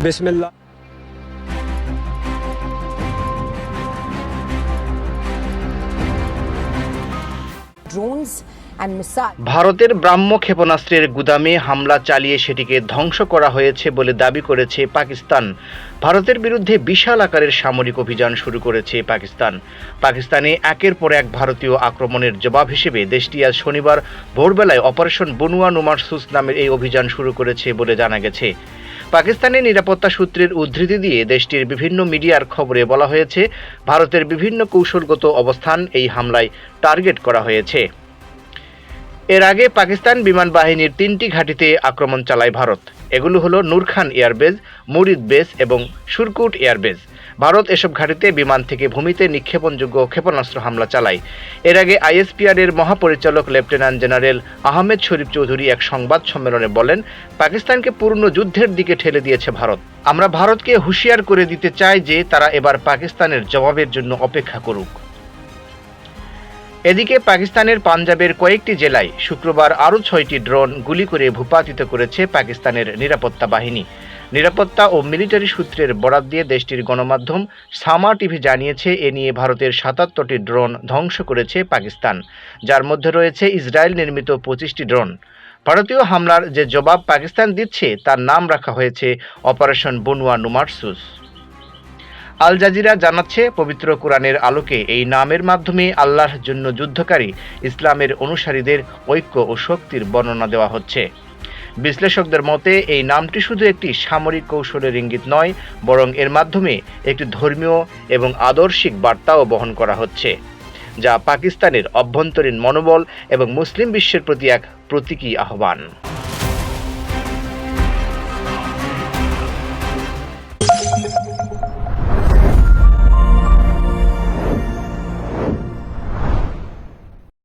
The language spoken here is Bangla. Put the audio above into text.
বিসমিল্লাহ। ভারতের ব্রাহ্ম ক্ষেপণাস্ত্রের গুদামে হামলা চালিয়ে সেটিকে ধ্বংস করা হয়েছে বলে দাবি করেছে পাকিস্তান। ভারতের বিরুদ্ধে বিশাল আকারের সামরিক অভিযান শুরু করেছে পাকিস্তানে একের পর এক ভারতীয় আক্রমণের জবাব হিসেবে দেশটি আজ শনিবার ভোরবেলায় অপারেশন বনুয়া নুমারসুস নামের এই অভিযান শুরু করেছে বলে জানা গেছে। পাকিস্তানের নিরাপত্তা সূত্রের উদ্ধৃতি দিয়ে দেশটির বিভিন্ন মিডিয়ার খবরে বলা হয়েছে, ভারতের বিভিন্ন কৌশলগত অবস্থান এই হামলায় টার্গেট করা হয়েছে। এর আগে পাকিস্তান বিমান বাহিনীর 3টি ঘাঁটিতে আক্রমণ চালায় ভারত। এগুলো হলো নূরখান এয়ারবেজ, মুরিদ বেস এবং সুরকুট এয়ারবেজ। ভারত এসব ঘাঁটিতে বিমান থেকে ভূমিতে নিক্ষেপণযোগ্য ক্ষেপণাস্ত্র হামলা চালায়। এর আগে আইএসপিআর এর মহাপরিচালক লেফটেন্যান্ট জেনারেল আহমেদ শরীফ চৌধুরী এক সংবাদ সম্মেলনে বলেন, পাকিস্তানকে পূর্ণ যুদ্ধের দিকে ঠেলে দিয়েছে ভারত। আমরা ভারতকে হুঁশিয়ার করে দিতে চাই যে তারা এবার পাকিস্তানের জবাবের জন্য অপেক্ষা করুক। এদিকে পাকিস্তানের পাঞ্জাবের কয়েকটি জেলায় শুক্রবার আরও 6টি ড্রোন গুলি করে ভূপাতিত করেছে পাকিস্তানের নিরাপত্তা বাহিনী। নিরাপত্তা ও মিলিটারি সূত্রের বরাত দিয়ে দেশটির গণমাধ্যম সামা টিভি জানিয়েছে, এ নিয়ে ভারতের 77টি ড্রোন ধ্বংস করেছে পাকিস্তান, যার মধ্যে রয়েছে ইসরায়েল নির্মিত 25টি ড্রোন। ভারতীয় হামলার যে জবাব পাকিস্তান দিচ্ছে তার নাম রাখা হয়েছে অপারেশন বনুয়া নুমারসুস। আল জাজিরা জানাচ্ছে, পবিত্র কোরআনের আলোকে এই নামের মাধ্যমে আল্লাহর জন্য যুদ্ধকারী ইসলামের অনুসারীদের ঐক্য ও শক্তির বর্ণনা দেওয়া হচ্ছে। বিশ্লেষকদের মতে এই নামটি শুধু একটি সামরিক কৌশলের ইঙ্গিত নয়, বরং এর মাধ্যমে একটি ধর্মীয় এবং আদর্শিক বার্তাও বহন করা হচ্ছে, যা পাকিস্তানের অভ্যন্তরীণ মনোবল এবং মুসলিম বিশ্বের প্রতি এক প্রতীকী আহ্বান।